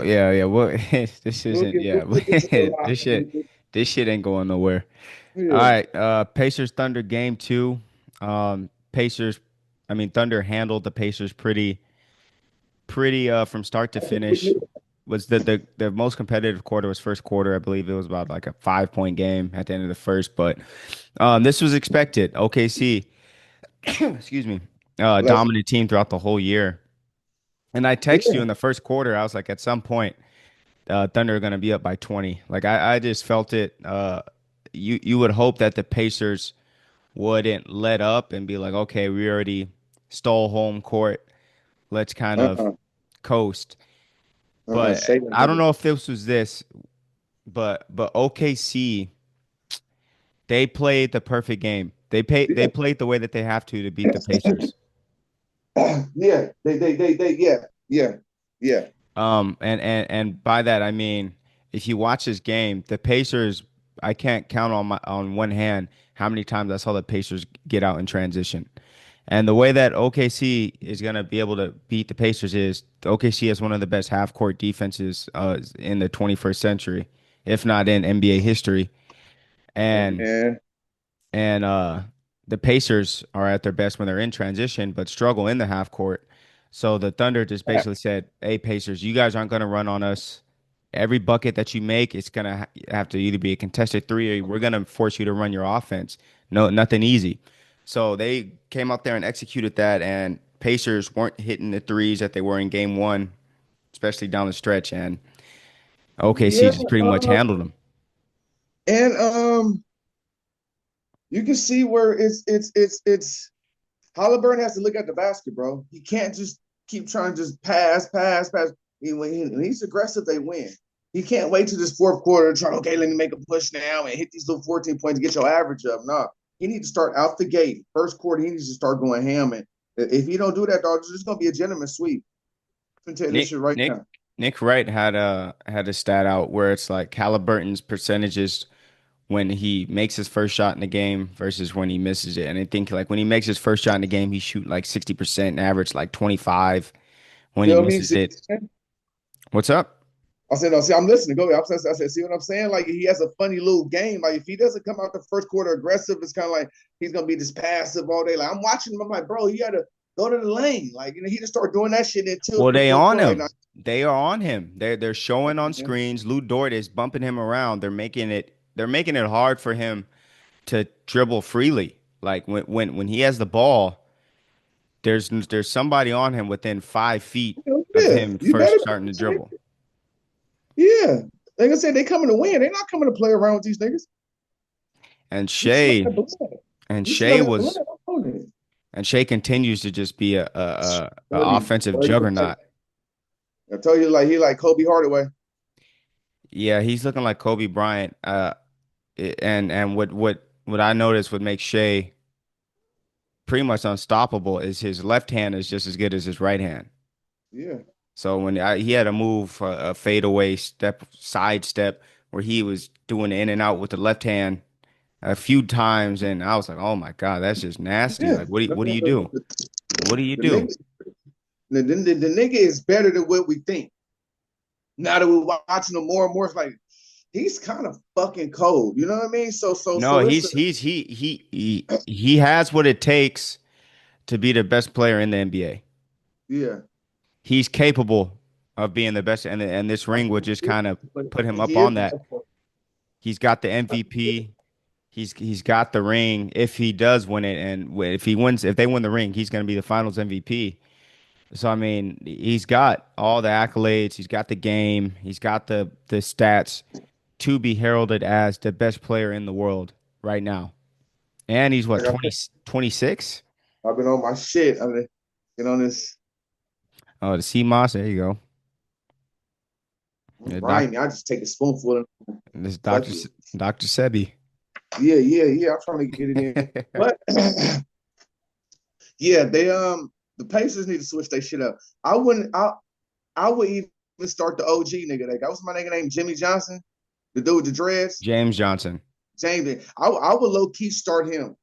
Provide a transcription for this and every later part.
Yeah, yeah. Well, this We'll isn't. get Yeah, into a lot. this shit, this shit ain't going nowhere. All Yeah. right, Pacers Thunder game two. Pacers, I mean Thunder handled the Pacers pretty from start to I think we finish. knew. Was the most competitive quarter was first quarter. I believe it was about like a 5 point game at the end of the first, but this was expected. OKC, excuse me, Bless dominant team throughout the whole year. And I text you you. in the first quarter. I was like, at some point, Thunder are going to be up by 20. Like I just felt it. You would hope that the Pacers wouldn't let up and be like, okay, we already stole home court. Let's kind Yeah. of coast. But Shea I don't didn't know if this was this, but OKC, they played the perfect game. They do played the way that they have to beat the it. Pacers. Yeah. Yeah. Yeah. Yeah. And by that I mean, if you watch this game, the Pacers, I can't count on one hand how many times I saw the Pacers get out in transition. And the way that OKC is going to be able to beat the Pacers is OKC has one of the best half court defenses in the 21st century, if not in NBA history. And And and the Pacers are at their best when they're in transition, but struggle in the half court. So the Thunder just basically said, "Hey, Pacers, you guys aren't going to run on us. Every bucket that you make, it's going to have to either be a contested three or we're going to force you to run your offense. No, nothing easy." So they came out there and executed that, and Pacers weren't hitting the threes that they were in game one, especially down the stretch, and OKC yeah. just pretty much Uh, handled them. and you can see where it's Haliburton has to look at the basket, bro. He can't just keep trying to just pass. When he's aggressive, they win. He can't wait to this fourth quarter try, okay, let me make a push now and hit these little 14 points to get your average up. Nah, he needs to start out the gate. First quarter, he needs to start going ham. And if he don't do that, dog, it's just going to be a gentleman sweep. I'm telling you this Nick shit right Nick now. Nick Wright had a stat out where it's like Halliburton's percentages when he makes his first shot in the game versus when he misses it. And I think like when he makes his first shot in the game, he shoot like 60% and average like 25. When he Feel me? misses See, it, what's up? I said, no, see, I'm listening. Go ahead. I said, see what I'm saying? Like, he has a funny little game. Like, if he doesn't come out the first quarter aggressive, it's kind of like he's going to be this passive all day. Like, I'm watching him. I'm like, bro, you got to go to the lane. Like, he just start doing that shit until Well, the they fourth on quarter. Like, nah, him. They are on him. They're showing on man. screens. Lou Dort is bumping him around. They're making it hard for him to dribble freely. Like when he has the ball, there's somebody on him within 5 feet of Yeah, him you better first starting to be. dribble. Yeah. Like I said, they coming to win. They're not coming to play around with these niggas. And You smell Shea that blood. and You smell Shea that blood was on it. and Shea continues to just be a Dirty, offensive dirty. juggernaut. I told you, like, he like Kobe Hardaway. Yeah, he's looking like Kobe Bryant. And what I noticed would make Shea pretty much unstoppable is his left hand is just as good as his right hand. Yeah. So he had a move, a fadeaway step, side step, where he was doing in and out with the left hand a few times, and I was like, "Oh my God, that's just nasty!" Yeah. Like, what do you do? What do you The do? nigga, the nigga is better than what we think. Now that we're watching him more and more, it's like he's kind of fucking cold. You know what I mean? No, It's he has what it takes to be the best player in the NBA. yeah. He's capable of being the best, and this ring would just kind of But put him up he is. on that. He's got the MVP. He's got the ring if he does win it, and if they win the ring, he's going to be the Finals MVP. So I mean, he's got all the accolades. He's got the game. He's got the stats to be heralded as the best player in the world right now. And he's what Like I 20 said, 26. I've been on my shit. I've been on this. Oh, the CMOS. There you go. Yeah, Ryan, I just take a spoonful and this fuck Doctor it. Doctor Sebi. Yeah. I'm trying to get it in, but yeah, the Pacers need to switch their shit up. I wouldn't. I would even start the OG nigga. That was my nigga named Jimmy Johnson, the dude with the dreads. James Johnson. James. I would low key start him.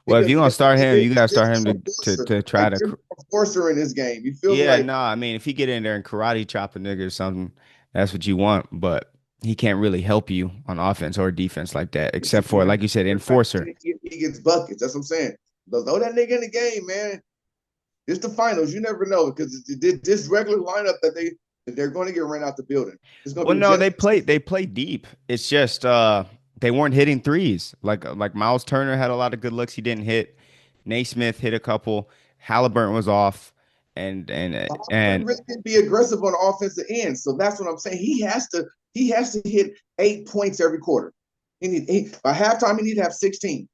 Well, if because you're gonna start him, you gotta this start is him a to forcer. try Like to. there's a forcer in this game. You feel me? Yeah, Like no, I mean, if he get in there and karate chop a nigga or something, that's what you want. But he can't really help you on offense or defense like that, except for, like you said, enforcer. he gets buckets. That's what I'm saying. Throw that nigga in the game, man. It's the finals. You never know because this regular lineup that they're going to get ran out the building. It's going to Well, be no, just they play deep. It's just they weren't hitting threes. Like Miles Turner had a lot of good looks he didn't hit. Naismith hit a couple. Halliburton was off, and really can be aggressive on the offensive end. So that's what I'm saying. He has to hit 8 points every quarter. By halftime he need to have 16.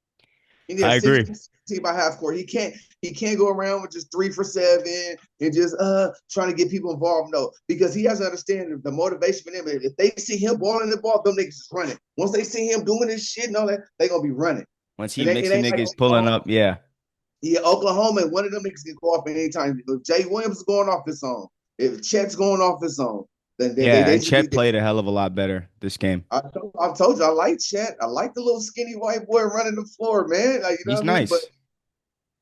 He I needs agree. 16 by half court. He can't go around with just 3 for 7 and just trying to get people involved. No, because he has to understand the motivation for them. If they see him balling the ball, them niggas is running. Once they see him doing this shit and all that, they gonna be running. Once he It mixing ain't like niggas pulling up, yeah. yeah, Oklahoma, one of them niggas can go off at any time. If Jay Williams is going off his own, if Chet's going off his own, then Yeah, they and should be Chet there. played a hell of a lot better this game. I told you I like Chet. I like the little skinny white boy running the floor, man. Like you know He's what I mean? But nice.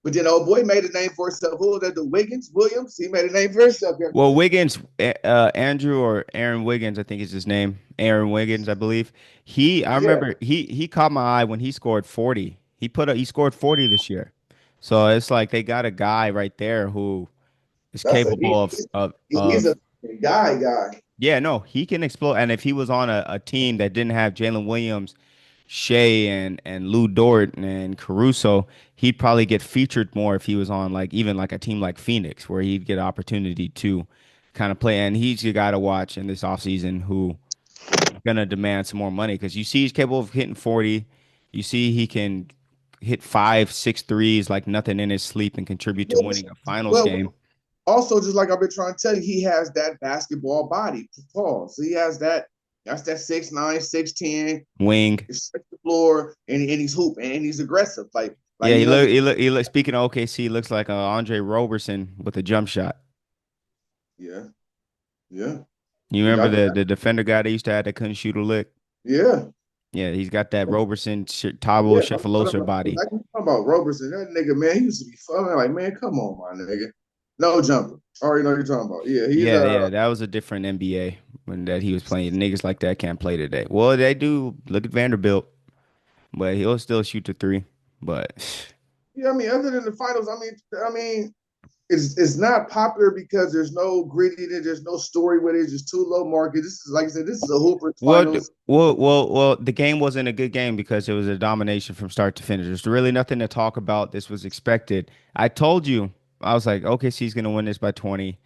but then old boy made a name for himself. Who was that? The Wiggins Williams. He made a name for himself. Well, Wiggins, Andrew or Aaron Wiggins, I think is his name. Aaron Wiggins, I believe. I Yeah, remember he caught my eye when he scored 40. He scored 40 this year. So it's like they got a guy right there who is that's a capable he's of a guy. yeah, no, he can explode. And if he was on a team that didn't have Jalen Williams, Shea and Lou Dort and Caruso, he'd probably get featured more if he was on like even like a team like Phoenix, where he'd get opportunity to kind of play. And he's the guy to watch in this offseason who gonna demand some more money because you see he's capable of hitting 40. You see he can hit five, six threes like nothing in his sleep and contribute to winning a finals Well, game. also just like I've been trying to tell you, he has that basketball body. Paul. So he has that. That's that 6'9", 6'10". Wing. He stretch the floor and he's hooping and he's aggressive. Like Yeah, you know, he look speaking of OKC, he looks like Andre Roberson with a jump shot. yeah, yeah. You Yeah, remember the defender guy they used to have that couldn't shoot a lick? yeah, Yeah, he's got that Roberson, Tabo, yeah. Sheffilosa body. Like you talking about Roberson, that nigga, man, he used to be fun. I'm like, man, come on, my nigga. No jumper. I already know what you're talking about. Yeah, he's Yeah, that was a different NBA when that he was playing. Niggas like that can't play today. Well, they do. Look at Vanderbilt, but he'll still shoot the three. But yeah, I mean, other than the finals, I mean, it's not popular because there's no gritty, there's no story with it, it's just too low market. This is like I said, this is a Hooper's finals. the game wasn't a good game because it was a domination from start to finish. There's really nothing to talk about. This was expected. I told you, I was like, OKC's gonna win this by 20.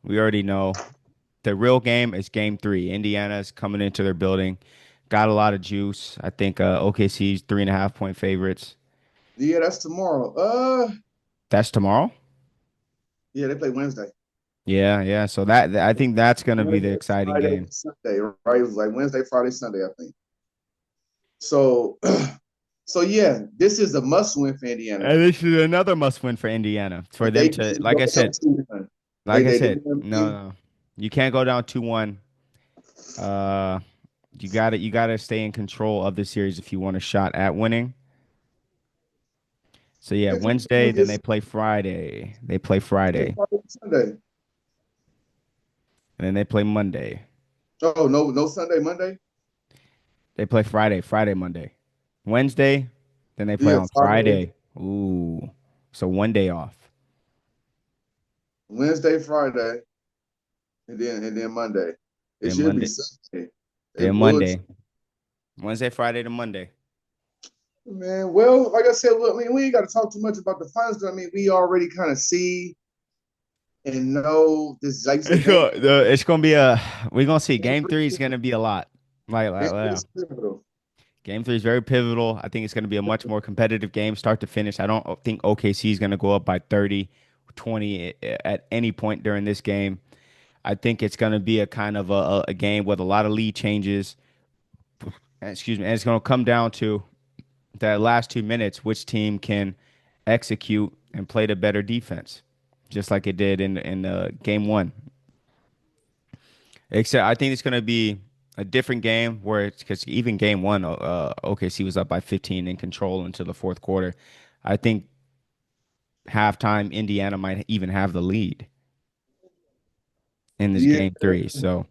We already know. The real game is game three. Indiana's coming into their building. Got a lot of juice. I think OKC's 3.5 point favorites. Yeah, that's tomorrow. That's tomorrow? Yeah, they play Wednesday. Yeah. So I think that's gonna be the Wednesday, exciting Friday, game. Sunday, right? It was like Wednesday, Friday, Sunday, I think. So so yeah, this is a must win for Indiana. And this is another must win for Indiana. For them They to, can't go down 2-1. no, no. You can't go down 2-1. Uh, you gotta stay in control of the series if you want a shot at winning. So yeah, Wednesday, then they play Friday. They play Friday, Sunday. and then they play Monday. Oh no Sunday, Monday. They play Friday, Monday. Wednesday, then they play Yeah, on Friday, Friday. Ooh. So one day off. Wednesday, Friday, and then Monday. It Then should be Monday. Sunday. Then And Bullets, Monday. Wednesday, Friday to Monday. man. Well, like I said, look, I mean, we ain't got to talk too much about the finals. I mean, we already kind of see and know this. Like you said, It's gonna be we're gonna see. Game three is gonna be a lot. Yeah. it's pivotal. Game three is very pivotal. I think it's gonna be a much more competitive game, start to finish. I don't think OKC is gonna go up by 30, 20 at any point during this game. I think it's gonna be a kind of a game with a lot of lead changes. Excuse me, and it's gonna come down to that last 2 minutes, which team can execute and play the better defense, just like it did in game one. Except I think it's going to be a different game where it's because even game one, OKC was up by 15 in control until the fourth quarter. I think halftime Indiana might even have the lead in this Yeah, game three. So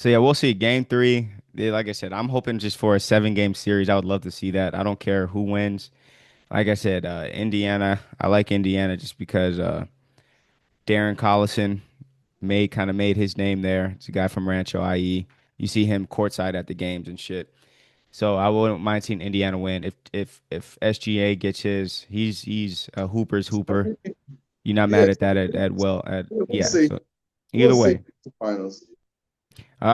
yeah, we'll see. Game three. Like I said, I'm hoping just for a 7 game series. I would love to see that. I don't care who wins. Like I said, Indiana. I like Indiana just because Darren Collison made his name there. It's a guy from Rancho, IE. You see him courtside at the games and shit. So I wouldn't mind seeing Indiana win. If SGA gets his, he's a hooper's hooper. You're not yeah. mad at that at well at We'll yeah. see. So We'll either see way, the finals.